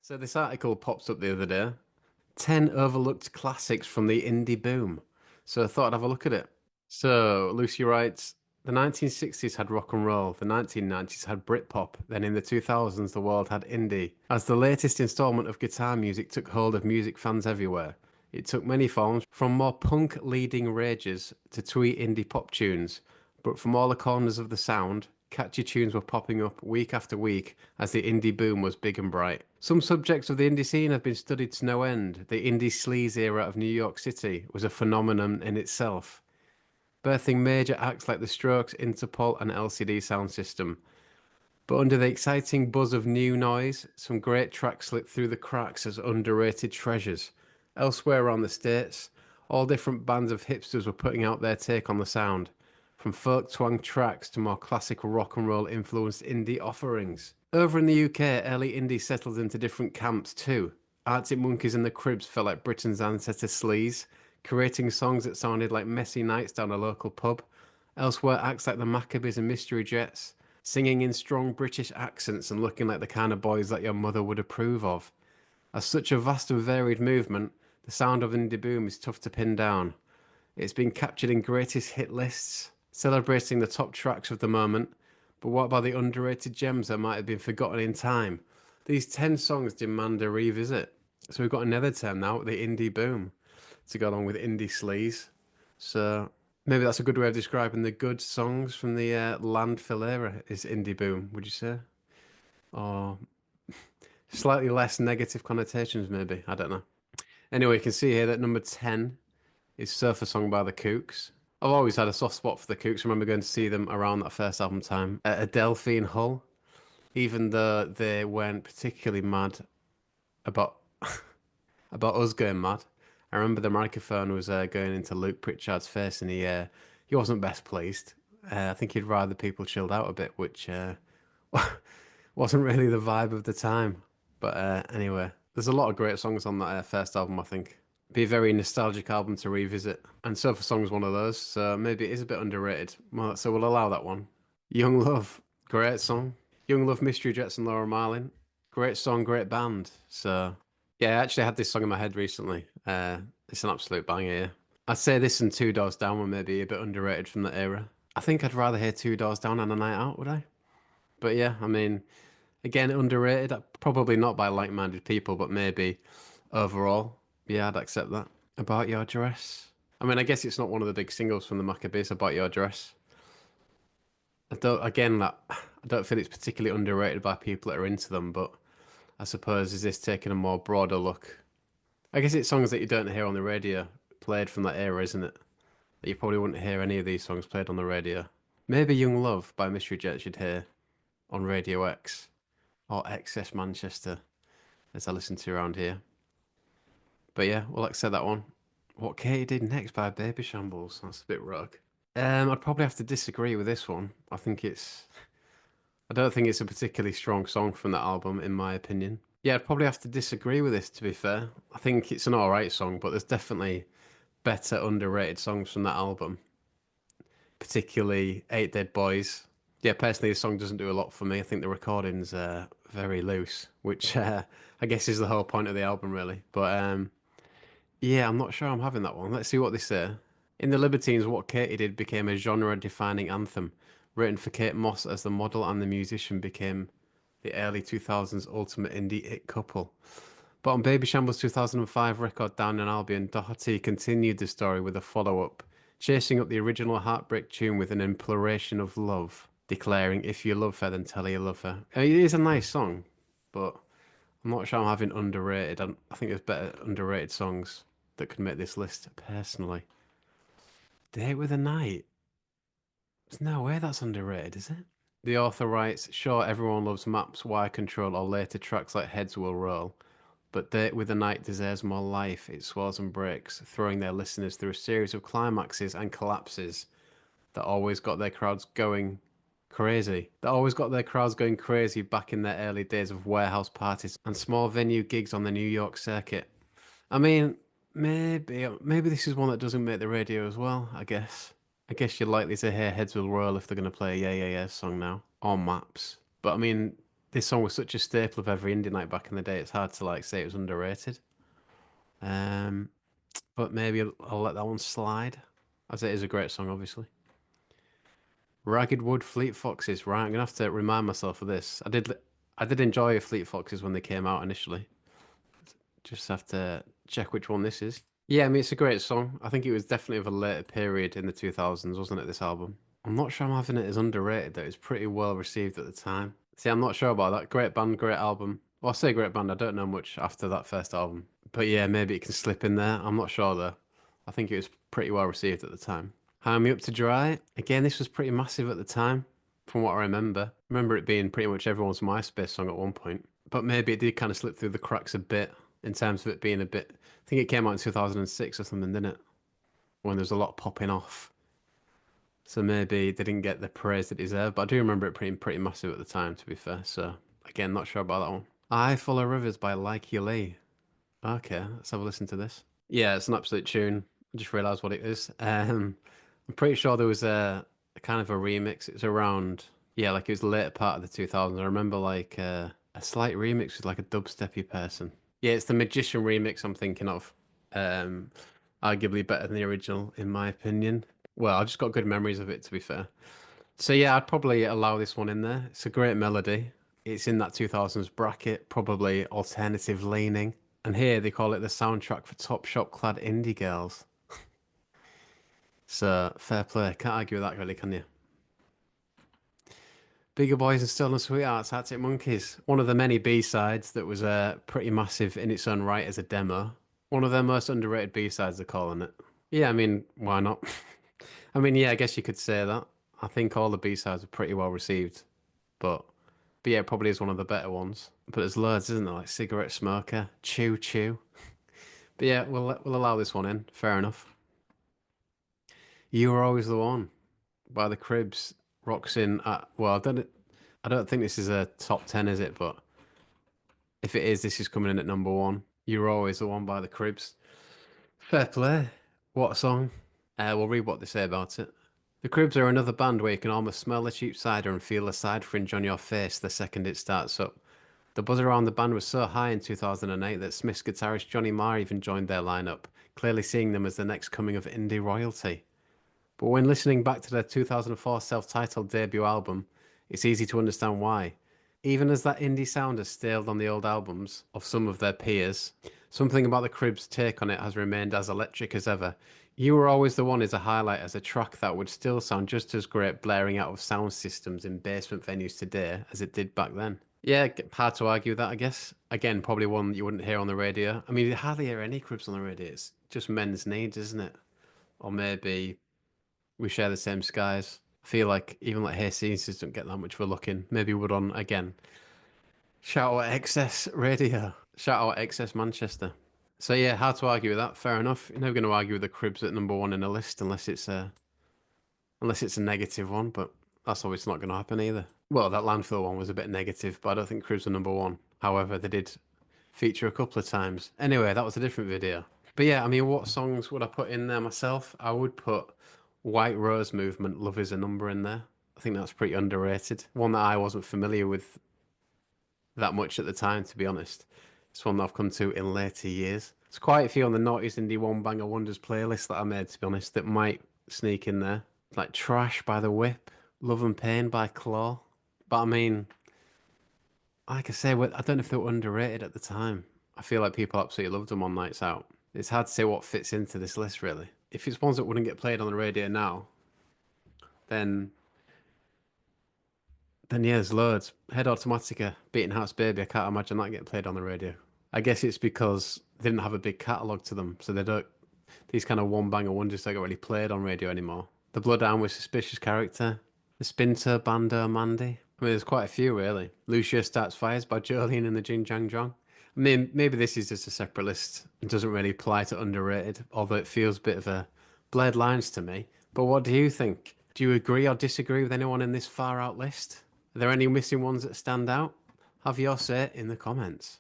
So this article pops up the other day. 10 overlooked classics from the indie boom. So I thought I'd have a look at it. So Lucy writes, the 1960s had rock and roll, the 1990s had Britpop, then in the 2000s the world had indie. As the latest installment of guitar music took hold of music fans everywhere, it took many forms, from more punk leading rages to twee indie pop tunes, but from all the corners of the sound, catchy tunes were popping up week after week as the indie boom was big and bright. Some subjects of the indie scene have been studied to no end. The indie sleaze era of New York City was a phenomenon in itself, birthing major acts like The Strokes, Interpol, and LCD Sound System. But under the exciting buzz of new noise, some great tracks slipped through the cracks as underrated treasures. Elsewhere around the States, all different bands of hipsters were putting out their take on the sound, from folk twang tracks to more classic rock and roll influenced indie offerings. Over in the UK, early indie settled into different camps too. Arctic Monkeys and the Cribs felt like Britain's answer to sleaze, creating songs that sounded like messy nights down a local pub. Elsewhere, acts like the Maccabees and Mystery Jets, singing in strong British accents and looking like the kind of boys that your mother would approve of. As such a vast and varied movement, the sound of indie boom is tough to pin down. It's been captured in greatest hit lists, celebrating the top tracks of the moment, but what about the underrated gems that might have been forgotten in time? These 10 songs demand a revisit. So we've got another term now, the indie boom, to go along with indie sleaze. So maybe that's a good way of describing the good songs from the landfill era is indie boom, would you say? Or slightly less negative connotations, maybe. I don't know. Anyway, you can see here that number 10 is Surfer Song by the Kooks. I've always had a soft spot for the Kooks. I remember going to see them around that first album time at Adelphi in Hull, even though they weren't particularly mad about about us going mad. I remember the microphone was going into Luke Pritchard's face, and he wasn't best pleased. I think he'd rather people chilled out a bit, which wasn't really the vibe of the time. But anyway, there's a lot of great songs on that first album, I think. Be a very nostalgic album to revisit. And Surfer Song's one of those, so maybe it is a bit underrated. Well, so we'll allow that one. Young Love, great song. Young Love, Mystery Jets and Laura Marling. Great song, great band. So, yeah, I actually had this song in my head recently. It's an absolute banger, yeah. I'd say this and Two Doors Down were maybe a bit underrated from that era. I think I'd rather hear Two Doors Down on a night out, would I? But yeah, I mean, again, underrated. Probably not by like-minded people, but maybe overall, yeah, I'd accept that. About Your Dress. I mean, I guess it's not one of the big singles from the Maccabees, About Your Dress. I don't, again, that I don't feel it's particularly underrated by people that are into them, but I suppose is this taking a more broader look? I guess it's songs that you don't hear on the radio played from that era, isn't it? That you probably wouldn't hear any of these songs played on the radio. Maybe Young Love by Mystery Jets you'd hear on Radio X or XS Manchester, as I listen to around here. But yeah, we'll accept that one. What Katie did next by Babyshambles. That's a bit rogue. I'd probably have to disagree with this one. I don't think it's a particularly strong song from that album, in my opinion. Yeah, I'd probably have to disagree with this, to be fair. I think it's an alright song, but there's definitely better underrated songs from that album, particularly Eight Dead Boys. Yeah, personally, the song doesn't do a lot for me. I think the recording's very loose, which I guess is the whole point of the album, really. But yeah, I'm not sure I'm having that one. Let's see what they say. In the Libertines, What Katie Did became a genre-defining anthem, written for Kate Moss as the model and the musician became the early 2000s ultimate indie it couple. But on Babyshambles' 2005 record Down in Albion, Doherty continued the story with a follow-up, chasing up the original heartbreak tune with an imploration of love, declaring, if you love her, then tell her you love her. It is a nice song, but I'm not sure I'm having underrated. I think there's better underrated songs that could make this list personally. Date with a Night. There's no way that's underrated, is it? The author writes, sure, everyone loves Maps, Wire Control, or later tracks like Heads Will Roll, but Date with a Night deserves more life. It swells and breaks, throwing their listeners through a series of climaxes and collapses that always got their crowds going crazy. That always got their crowds going crazy back in their early days of warehouse parties and small venue gigs on the New York circuit. I mean, maybe this is one that doesn't make the radio as well, I guess. I guess you're likely to hear Heads Will Roll if they're going to play a Yeah Yeah Yeah song now, or Maps. But I mean, this song was such a staple of every indie night back in the day. It's hard to like say it was underrated. Um, but maybe I'll let that one slide, as it is a great song, obviously. Ragged Wood, Fleet Foxes. Right, I'm gonna have to remind myself of this. I did enjoy Fleet Foxes when they came out initially. Just have to check which one this is. Yeah, I mean it's a great song. I think it was definitely of a later period in the 2000s, wasn't it? This album. I'm not sure I'm having it as underrated though. It's pretty well received at the time. See, I'm not sure about that. Great band, great album. Well, I say great band. I don't know much after that first album, but yeah, maybe it can slip in there. I'm not sure though. I think it was pretty well received at the time. High Me Up to Dry. Again, this was pretty massive at the time, from what I remember. I remember it being pretty much everyone's MySpace song at one point. But maybe it did kind of slip through the cracks a bit in terms of it being a bit. I think it came out in 2006 or something, didn't it? When there was a lot popping off. So maybe they didn't get the praise it deserved. But I do remember it being pretty massive at the time, to be fair. So again, not sure about that one. I Follow Rivers by Likey Lee. Okay, let's have a listen to this. Yeah, it's an absolute tune. I just realised what it is. I'm pretty sure there was a kind of a remix. It's around, yeah, like it was the later part of the 2000s. I remember like a slight remix with like a dubsteppy person. Yeah, it's the Magician remix I'm thinking of. Um, Arguably better than the original, in my opinion. Well, I just got good memories of it, to be fair. So yeah, I'd probably allow this one in there. It's a great melody. It's in that 2000s bracket, probably alternative leaning. And here they call it the soundtrack for Top Shop Clad Indie Girls. So fair play. Can't argue with that, really, can you? Bigger Boys and Stolen Sweethearts, Arctic Monkeys. One of the many B-sides that was pretty massive in its own right as a demo. One of their most underrated B-sides, they're calling it. Yeah, I mean, why not? I mean, yeah, I guess you could say that. I think all the B-sides are pretty well received, but yeah, it probably is one of the better ones. But there's loads, isn't there? Like Cigarette Smoker, Chew Chew. But yeah, we'll allow this one in. Fair enough. You Were Always the One by the Cribs rocks in at, well, I don't think this is a top 10, is it? But if it is, this is coming in at number one. You're Always the One by the Cribs. Fair play. What a song. We'll read what they say about it. The Cribs are another band where you can almost smell the cheap cider and feel the side fringe on your face the second it starts up. The buzz around the band was so high in 2008 that Smith's guitarist Johnny Marr even joined their lineup, clearly seeing them as the next coming of indie royalty. But when listening back to their 2004 self-titled debut album, it's easy to understand why. Even as that indie sound has staled on the old albums of some of their peers, something about the Cribs' take on it has remained as electric as ever. You Were Always the One is a highlight as a track that would still sound just as great blaring out of sound systems in basement venues today as it did back then. Yeah, hard to argue with that, I guess. Again, probably one that you wouldn't hear on the radio. I mean, you hardly hear any Cribs on the radio. It's just men's needs, isn't it? Or maybe we share the same skies. I feel like even like Hey Ceases don't get that much of a look in. Maybe would on again. Shout out Excess Radio. Shout out Excess Manchester. So yeah, hard to argue with that. Fair enough. You're never going to argue with the Cribs at number one in a list unless it's a negative one, but that's obviously not going to happen either. Well, that Landfill one was a bit negative, but I don't think Cribs are number one. However, they did feature a couple of times. Anyway, that was a different video. But yeah, I mean, what songs would I put in there myself? I would put White Rose Movement, Love Is a Number in there. I think that's pretty underrated. One that I wasn't familiar with that much at the time, to be honest. It's one that I've come to in later years. There's quite a few on the Naughties Indie One Banger Wonders playlist that I made, to be honest, that might sneak in there. Like Trash by The Whip, Love and Pain by Claw. But I mean, like I say, I don't know if they were underrated at the time. I feel like people absolutely loved them on Nights Out. It's hard to say what fits into this list, really. If it's ones that wouldn't get played on the radio now, then yeah, there's loads. Head Automatica, Beating Hearts Baby. I can't imagine that getting played on the radio. I guess it's because they didn't have a big catalogue to them, so they don't. These kind of one banger wonders don't get really played on radio anymore. The Bloodhound with Suspicious Character, the Spinter Bando Mandy. I mean, there's quite a few really. Lucia Starts Fires by Jolene and the Jing Jang Jong. I mean, maybe this is just a separate list and doesn't really apply to underrated, although it feels a bit of a blurred lines to me. But what do you think? Do you agree or disagree with anyone in this far out list? Are there any missing ones that stand out? Have your say in the comments.